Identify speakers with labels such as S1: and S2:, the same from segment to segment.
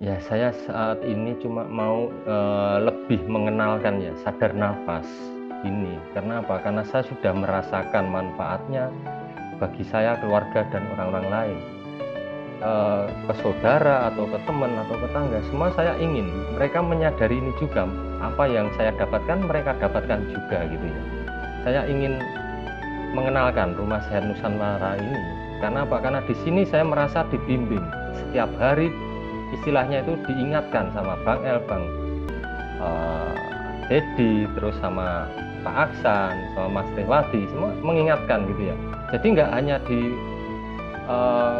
S1: Ya, saya saat ini cuma mau lebih mengenalkan ya sadar nafas ini. Karena apa? Karena saya sudah merasakan manfaatnya bagi saya, keluarga, dan orang-orang lain. Ke saudara atau ke teman atau ke tetangga, semua saya ingin mereka menyadari ini juga. Apa yang saya dapatkan, mereka dapatkan juga gitu ya. Saya ingin mengenalkan Rumah Sehat Nusantara ini. Karena apa? Karena di sini saya merasa dibimbing setiap hari, istilahnya itu diingatkan sama Bang El, Bang eh, Dedi, terus sama Pak Aksan, sama Mas Tewadi, semua mengingatkan gitu ya. Jadi nggak hanya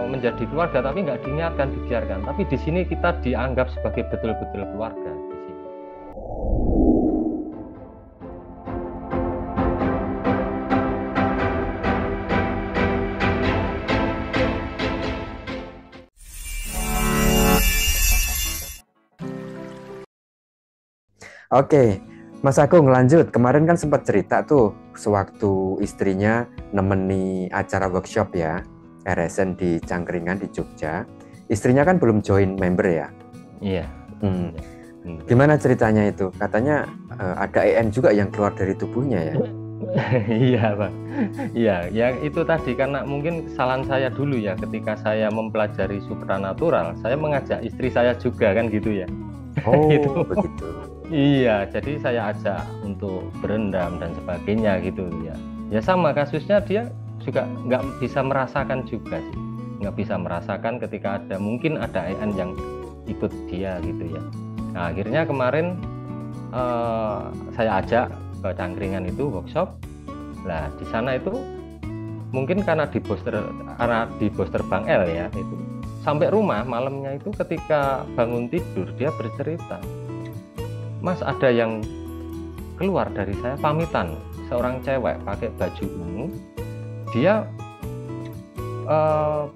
S1: menjadi keluarga, tapi nggak diingatkan, dibiarkan. Tapi di sini kita dianggap sebagai betul-betul keluarga di sini.
S2: Oke, Mas Agung lanjut. Kemarin kan sempat cerita tuh sewaktu istrinya nemeni acara workshop ya, RSN di Cangkringan di Jogja. Istrinya kan belum join member ya.
S1: Iya.
S2: Hmm. Gimana ceritanya itu? Katanya ada EN juga yang keluar dari tubuhnya ya.
S1: Iya, Bang. Iya, ya itu tadi karena mungkin kesalahan saya dulu ya ketika saya mempelajari supranatural, saya mengajak istri saya juga kan gitu ya.
S2: Oh,
S1: Itu.
S2: begitu.
S1: Iya, jadi saya ajak untuk berendam dan sebagainya gitu ya. Ya sama kasusnya, dia juga nggak bisa merasakan juga sih. Nggak bisa merasakan ketika mungkin ada EN yang ikut dia gitu ya. Nah, akhirnya kemarin saya ajak ke Cangkringan itu workshop. Nah, di sana itu mungkin karena di booster Bang El ya itu. Sampai rumah malamnya itu ketika bangun tidur dia bercerita, Mas, ada yang keluar dari saya, pamitan, seorang cewek pakai baju ungu. Dia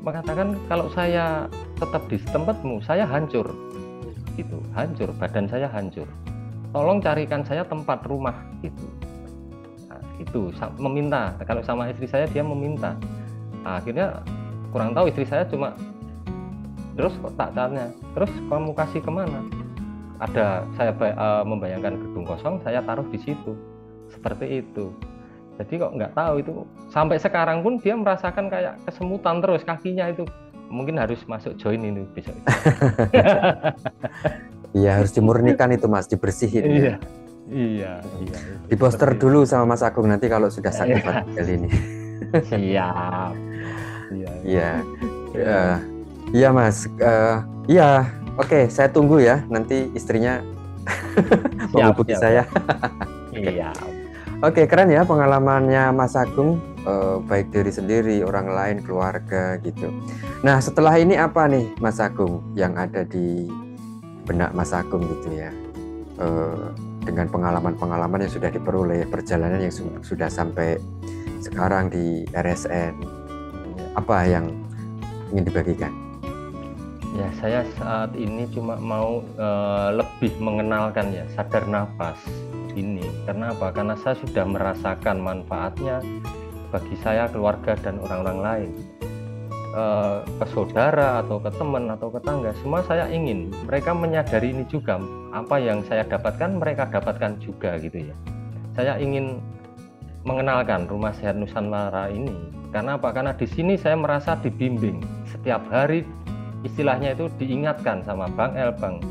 S1: mengatakan kalau saya tetap di tempatmu, saya hancur, gitu, hancur, badan saya hancur. Tolong carikan saya tempat rumah, gitu. Nah, itu meminta. Kalau sama istri saya dia meminta. Nah, akhirnya kurang tahu istri saya cuma terus tak tanya, terus kamu kasih kemana? Ada saya membayangkan gedung kosong, saya taruh di situ, seperti itu. Jadi kok nggak tahu itu sampai sekarang pun dia merasakan kayak kesemutan terus kakinya itu, mungkin harus masuk join ini besok.
S2: Iya, harus dimurnikan itu Mas, dibersihin ya.
S1: Iya, iya, iya.
S2: Di poster
S1: Seperti
S2: dulu sama Mas Agung nanti kalau sudah sakit kali ini.
S1: siap. Iya,
S2: Iya, iya Mas. Iya, oke, saya tunggu ya. Nanti istrinya menghubungi
S1: siap.
S2: saya.
S1: Iya.
S2: Oke, keren ya pengalamannya Mas Agung, baik diri sendiri, orang lain, keluarga gitu. Nah, setelah ini apa nih Mas Agung yang ada di benak Mas Agung gitu ya? Dengan pengalaman-pengalaman yang sudah diperoleh, perjalanan yang sudah sampai sekarang di RSN, apa yang ingin dibagikan?
S1: Ya, saya saat ini cuma mau lebih mengenalkan ya sadar nafas ini. Karena apa? Karena saya sudah merasakan manfaatnya bagi saya, keluarga, dan orang-orang lain. Ke saudara atau ke teman atau ke tetangga, semua saya ingin mereka menyadari ini juga. Apa yang saya dapatkan, mereka dapatkan juga gitu ya. Saya ingin mengenalkan Rumah Sehat Nusantara ini. Karena apa? Karena di sini saya merasa dibimbing setiap hari, istilahnya itu diingatkan sama Bang El, Bang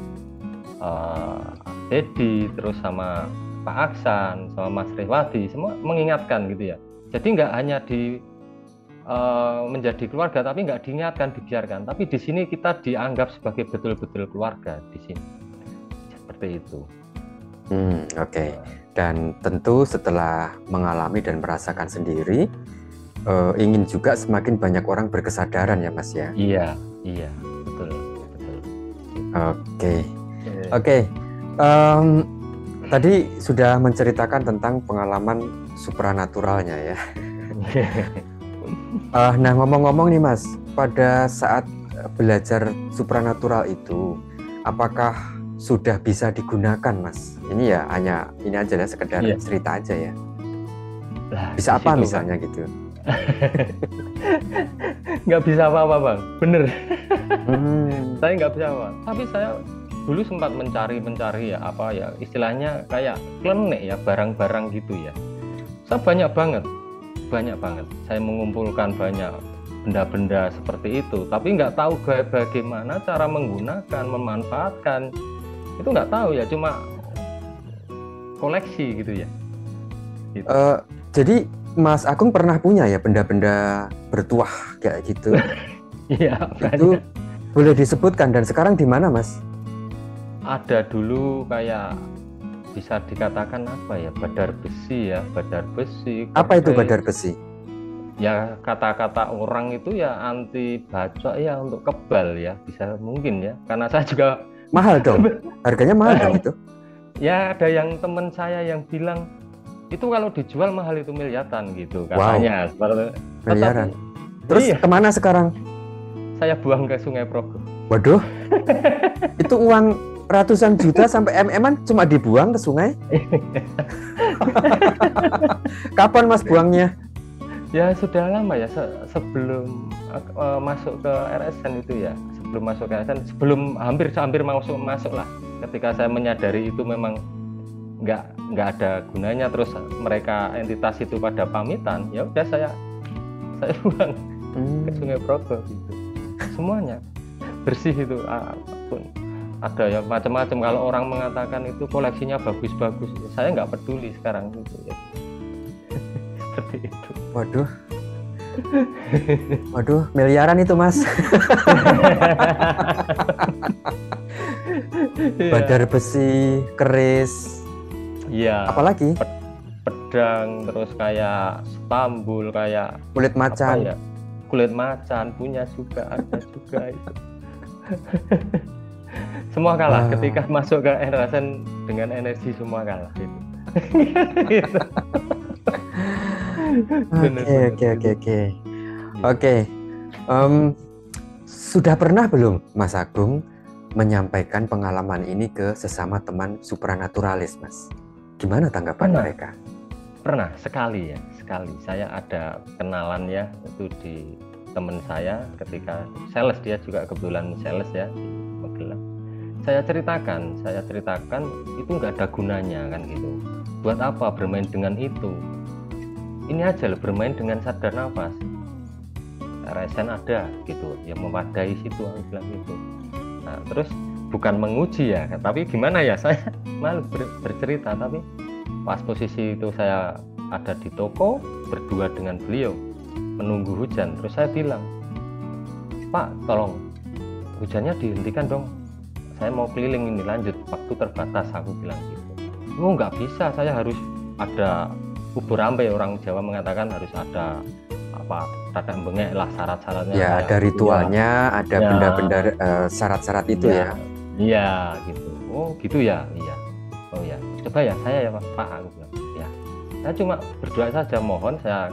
S1: Dedi, terus sama Pak Aksan, sama Mas Tewadi, semua mengingatkan gitu ya. Jadi nggak hanya menjadi keluarga, tapi nggak diingatkan, dibiarkan. Tapi di sini kita dianggap sebagai betul-betul keluarga di sini. Seperti itu.
S2: Oke. Dan tentu setelah mengalami dan merasakan sendiri, ingin juga semakin banyak orang berkesadaran ya Mas ya.
S1: Iya, betul.
S2: Oke. Tadi sudah menceritakan tentang pengalaman supranaturalnya ya. Nah, ngomong-ngomong nih Mas, pada saat belajar supranatural itu, apakah sudah bisa digunakan Mas? Ini ya hanya ini aja ya, sekedar cerita aja ya. Bisa apa misalnya gitu?
S1: Nggak bisa apa-apa bang, bener.
S2: Hmm.
S1: Saya nggak bisa apa. Tapi saya dulu sempat mencari ya apa ya istilahnya kayak klenik ya barang-barang gitu ya. Saya banyak banget. Saya mengumpulkan banyak benda-benda seperti itu. Tapi nggak tahu bagaimana cara menggunakan, memanfaatkan. Itu nggak tahu ya, cuma koleksi gitu ya. Gitu.
S2: Jadi Mas Agung pernah punya ya benda-benda bertuah kayak gitu.
S1: Iya,
S2: Itu boleh disebutkan dan sekarang di mana, Mas?
S1: ada dulu kayak bisa dikatakan apa ya, badar besi ya, badar besi.
S2: Apa itu
S1: kerdai.
S2: badar besi?
S1: Ya kata-kata orang itu ya anti bacok ya, untuk kebal ya, bisa mungkin ya. Karena saya juga
S2: Mahal dong. Harganya mahal dong itu.
S1: ya ada yang teman saya yang bilang itu kalau dijual mahal itu miliaran gitu
S2: Wow.
S1: katanya.
S2: Miliaran. Terus
S1: Iya,
S2: kemana sekarang?
S1: saya buang ke Sungai Progo.
S2: Waduh. Itu uang ratusan juta sampai MM-an cuma dibuang ke sungai? Kapan Mas buangnya?
S1: Ya sudah lama ya, sebelum masuk ke RSN itu ya, sebelum hampir masuk lah. Ketika saya menyadari itu memang nggak ada gunanya, terus mereka entitas itu pada pamitan, ya udah saya buang ke Sungai Progo gitu. Semuanya bersih itu, apapun. Ada ya macam-macam. Kalau orang mengatakan itu koleksinya bagus-bagus, saya nggak peduli sekarang gitu ya. Seperti itu.
S2: Waduh, miliaran itu Mas. Badar besi, keris,
S1: Iya.
S2: apalagi
S1: Pedang, terus kayak stambul, kayak
S2: kulit
S1: apa
S2: macan.
S1: ya? Kulit macan punya juga, ada juga itu. Semua kalah ketika masuk ke RSN, dengan energi semua kalah gitu. Gitu.
S2: Oke. Sudah pernah belum Mas Agung menyampaikan pengalaman ini ke sesama teman supranaturalis, Mas? Gimana tanggapan mereka?
S1: Pernah sekali. Saya ada kenalan ya, itu di teman saya ketika sales, dia juga kebetulan sales ya di Magelang. Saya ceritakan itu nggak ada gunanya kan gitu. Buat apa bermain dengan itu? Ini aja loh, bermain dengan sadar nafas. RSN ada gitu, yang memadai situ, aku bilang gitu. Nah, terus bukan menguji ya, tapi gimana ya, saya malu bercerita. Tapi pas posisi itu saya ada di toko berdua dengan beliau menunggu hujan, terus saya bilang, Pak tolong hujannya dihentikan dong, saya mau keliling ini, lanjut, waktu terbatas, aku bilang gitu. Oh nggak bisa, saya harus ada ubur ampe, orang Jawa mengatakan harus ada apa, tadak bengek lah syarat-syaratnya.
S2: Ya, ada ritualnya, ada benda-benda syarat-syarat itu ya.
S1: Iya gitu. Oh gitu ya. Iya. Oh ya. Coba ya saya ya Pak, aku bilang. Ya. Saya cuma berdoa saja, mohon, saya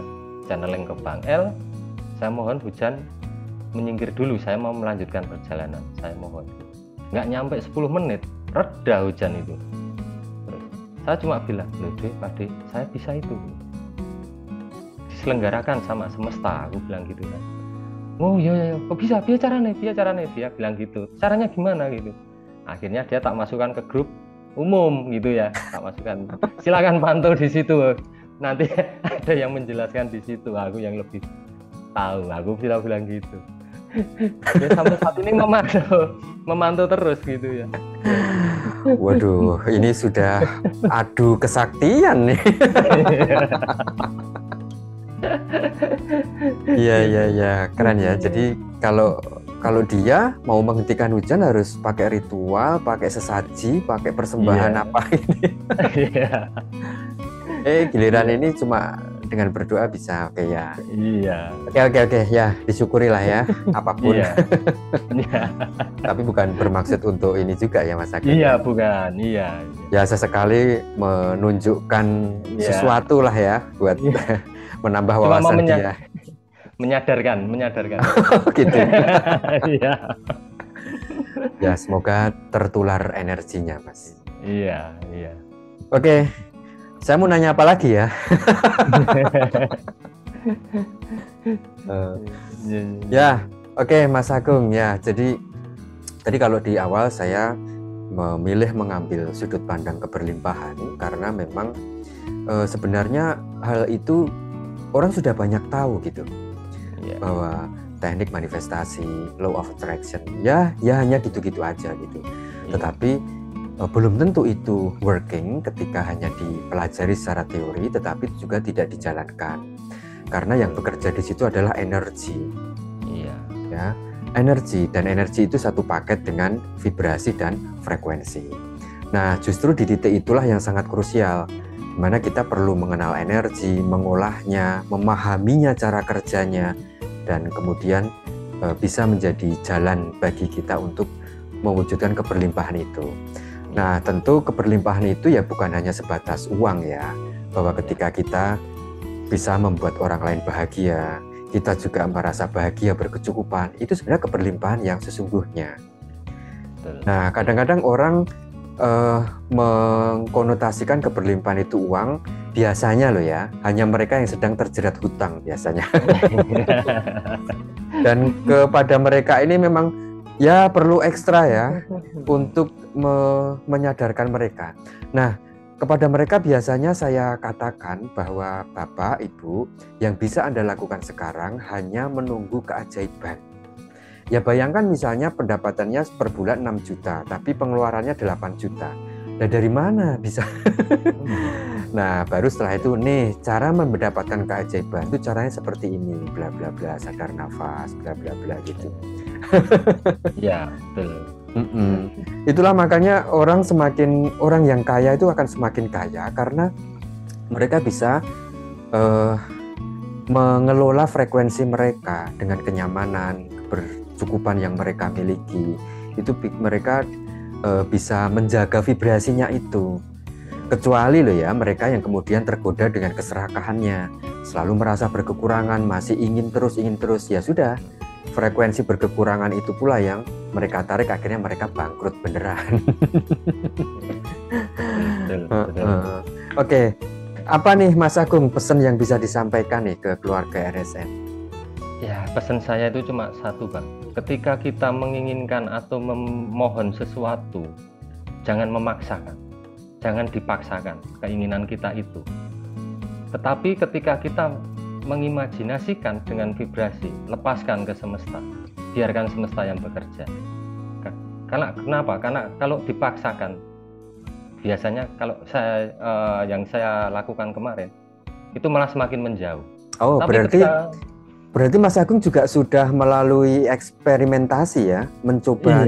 S1: channeling ke Bang El. Saya mohon hujan menyingkir dulu, saya mau melanjutkan perjalanan. Saya mohon. Nggak nyampe 10 menit, reda hujan itu. Saya cuma bilang, loh Pak De, saya bisa itu. Diselenggarakan sama semesta, aku bilang gitu kan. Oh iya, kok bisa? Caranya, dia bilang gitu. Caranya gimana gitu? Akhirnya dia tak masukkan ke grup umum gitu ya, tak masukkan. Silakan pantau di situ. Nanti ada yang menjelaskan di situ. Aku yang lebih tahu. Aku bilang gitu. Ya, sampai saat ini memantau terus gitu ya.
S2: Waduh, ini sudah adu kesaktian nih. Iya, keren ya. Jadi kalau dia mau menghentikan hujan harus pakai ritual, pakai sesaji, pakai persembahan apa ini. Giliran ini cuma dengan berdoa bisa. Oke ya.
S1: Iya.
S2: Oke ya, disyukurilah ya apapun. Tapi bukan bermaksud untuk ini juga ya Mas Agung.
S1: Iya, bukan. Iya.
S2: Ya sesekali menunjukkan sesuatu lah ya buat menambah wawasan dia.
S1: Menyadarkan.
S2: Gitu.
S1: Iya.
S2: Ya semoga tertular energinya Mas.
S1: Iya.
S2: Oke. Saya mau nanya apa lagi ya? Ya, oke Mas Agung ya. Jadi tadi kalau di awal saya memilih mengambil sudut pandang keberlimpahan karena memang sebenarnya hal itu orang sudah banyak tahu gitu, bahwa teknik manifestasi, law of attraction, ya hanya gitu-gitu aja gitu. Tetapi belum tentu itu working ketika hanya dipelajari secara teori, tetapi juga tidak dijalankan. Karena yang bekerja di situ adalah energi. Ya, energi, dan energi itu satu paket dengan vibrasi dan frekuensi. Nah, justru di titik itulah yang sangat krusial, di mana kita perlu mengenal energi, mengolahnya, memahaminya cara kerjanya, dan kemudian bisa menjadi jalan bagi kita untuk mewujudkan keberlimpahan itu. Nah, tentu keberlimpahan itu ya bukan hanya sebatas uang ya, bahwa ketika kita bisa membuat orang lain bahagia, kita juga merasa bahagia, berkecukupan, itu sebenarnya keberlimpahan yang sesungguhnya. Nah, kadang-kadang orang mengkonotasikan keberlimpahan itu uang, biasanya loh ya, hanya mereka yang sedang terjerat hutang biasanya. Dan kepada mereka ini memang ya perlu ekstra ya untuk menyadarkan mereka. Nah, kepada mereka biasanya saya katakan bahwa Bapak, Ibu, yang bisa Anda lakukan sekarang hanya menunggu keajaiban. Ya bayangkan misalnya pendapatannya per bulan 6 juta, tapi pengeluarannya 8 juta. Nah dari mana bisa? Nah baru setelah itu, nih cara mendapatkan keajaiban itu caranya seperti ini, bla bla bla, sadar nafas, bla bla bla gitu.
S1: Ya, betul.
S2: Itulah makanya orang yang kaya itu akan semakin kaya karena mereka bisa mengelola frekuensi mereka dengan kenyamanan, kebercukupan yang mereka miliki. Itu mereka bisa menjaga vibrasinya itu. Kecuali loh ya mereka yang kemudian tergoda dengan keserakahannya, selalu merasa berkekurangan, masih ingin terus, ya sudah. Frekuensi berkekurangan itu pula yang mereka tarik, akhirnya mereka bangkrut beneran. Oke, apa nih Mas Agung pesan yang bisa disampaikan nih ke keluarga RSN?
S1: Ya, pesan saya itu cuma satu, Bang. Ketika kita menginginkan atau memohon sesuatu, jangan memaksakan, jangan dipaksakan keinginan kita itu. Tetapi ketika kita mengimajinasikan dengan vibrasi, lepaskan ke semesta, biarkan semesta yang bekerja. Kenapa? Karena kalau dipaksakan, biasanya kalau yang saya lakukan kemarin itu malah semakin menjauh.
S2: Oh, tapi berarti Mas Agung juga sudah melalui eksperimentasi ya, mencoba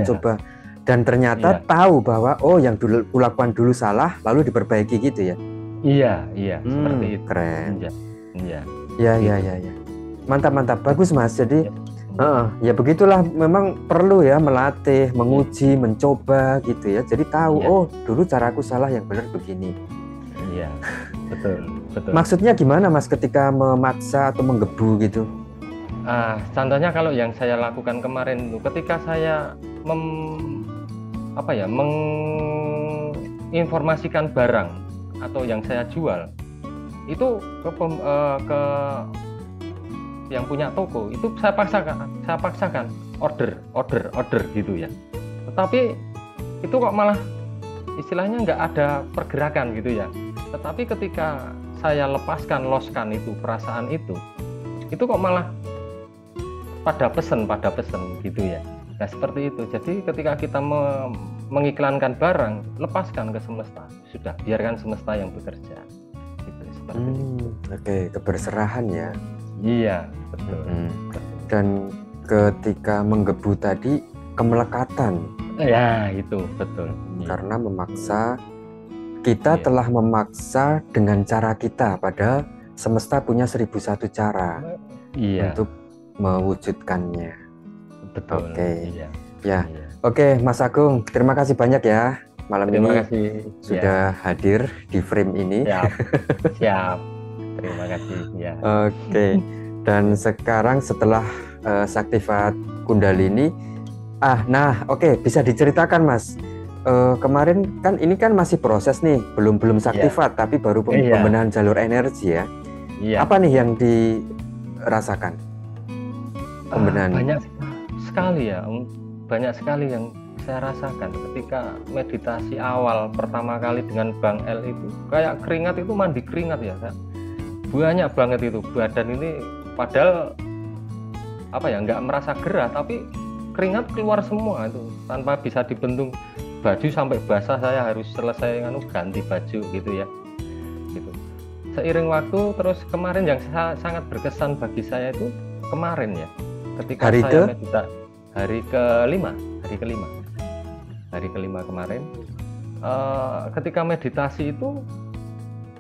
S2: dan ternyata tahu bahwa yang dulu lakukan dulu salah, lalu diperbaiki gitu ya.
S1: Iya, seperti itu.
S2: Keren.
S1: Iya.
S2: Ya. Mantap. Bagus Mas. Jadi ya begitulah, memang perlu ya melatih, menguji, mencoba gitu ya. Jadi tahu, dulu caraku salah, yang benar begini.
S1: Iya, betul.
S2: Maksudnya gimana Mas ketika memaksa atau menggebu gitu?
S1: Contohnya kalau yang saya lakukan kemarin itu, ketika saya menginformasikan barang atau yang saya jual itu ke yang punya toko, itu saya paksakan order gitu ya. Tetapi itu kok malah istilahnya nggak ada pergerakan gitu ya. Tetapi ketika saya loskan itu perasaan itu kok malah pada pesen gitu ya. Nah seperti itu. Jadi ketika kita mengiklankan barang, lepaskan ke semesta, sudah, biarkan semesta yang bekerja.
S2: Oke, keberserahan ya.
S1: Iya, betul.
S2: Dan ketika menggebu tadi, kemelekatan.
S1: Ya, itu betul.
S2: Karena kita telah memaksa dengan cara kita, padahal semesta punya 1001 cara untuk mewujudkannya.
S1: Betul.
S2: Oke. Oke, Mas Agung, terima kasih banyak ya. Malam
S1: terima
S2: ini
S1: kasih
S2: sudah hadir di frame ini.
S1: Siap. Terima kasih ya.
S2: Oke. Dan sekarang setelah Saktifat Kundalini, bisa diceritakan Mas. Kemarin kan ini kan masih proses nih, belum Saktifat, tapi baru pembenahan jalur energi ya. Apa nih yang rasakan pembenahan?
S1: Banyak sekali ya, banyak sekali yang saya rasakan ketika meditasi awal pertama kali dengan Bang L itu, kayak keringat itu mandi keringat ya Kak. Banyak banget itu badan ini, padahal apa ya, nggak merasa gerah tapi keringat keluar semua itu tanpa bisa dibendung. Baju sampai basah, saya harus selesai ganti baju gitu ya, gitu. Seiring waktu terus kemarin yang sangat berkesan bagi saya itu kemarin ya, ketika saya meditasi hari kelima kemarin, ketika meditasi itu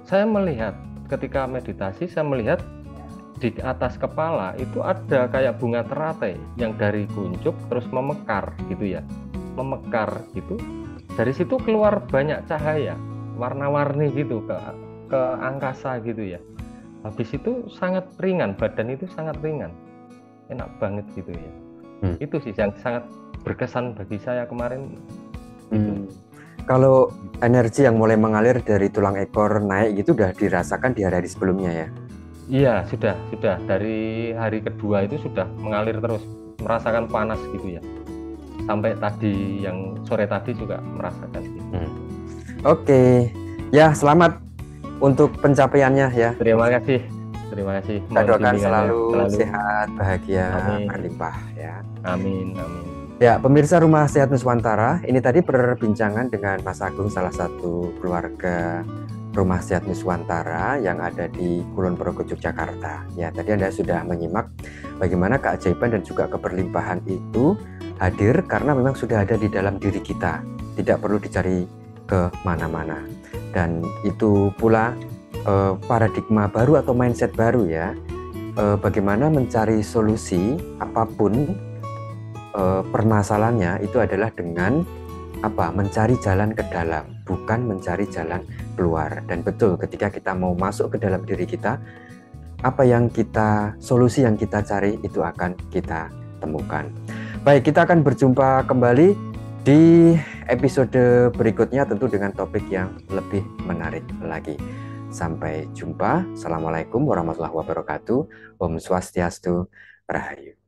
S1: saya melihat, di atas kepala itu ada kayak bunga teratai yang dari kuncup terus memekar gitu ya, gitu. Dari situ keluar banyak cahaya warna-warni gitu ke angkasa gitu ya. Habis itu sangat ringan, badan itu sangat ringan, enak banget gitu ya. Itu sih yang sangat berkesan bagi saya kemarin.
S2: Kalau energi yang mulai mengalir dari tulang ekor naik gitu udah dirasakan di hari sebelumnya ya?
S1: Iya, sudah dari hari kedua itu sudah mengalir terus, merasakan panas gitu ya. Sampai tadi yang sore tadi juga merasakan gitu.
S2: Oke. Ya, selamat untuk pencapaiannya ya.
S1: Terima kasih.
S2: Kita doakan selalu sehat, bahagia, berlimpah ya.
S1: Amin.
S2: Ya, pemirsa Rumah Sehat Nuswantara, ini tadi perbincangan dengan Mas Agung, salah satu keluarga Rumah Sehat Nuswantara yang ada di Kulon Progo, Yogyakarta. Ya, tadi Anda sudah menyimak bagaimana keajaiban dan juga keberlimpahan itu hadir karena memang sudah ada di dalam diri kita, tidak perlu dicari ke mana-mana. Dan itu pula paradigma baru atau mindset baru ya, bagaimana mencari solusi apapun permasalahannya itu adalah dengan mencari jalan ke dalam, bukan mencari jalan keluar. Dan betul, ketika kita mau masuk ke dalam diri kita, solusi yang kita cari itu akan kita temukan. Baik, kita akan berjumpa kembali di episode berikutnya, tentu dengan topik yang lebih menarik lagi. Sampai jumpa. Assalamualaikum warahmatullahi wabarakatuh. Om Swastiastu, Rahayu.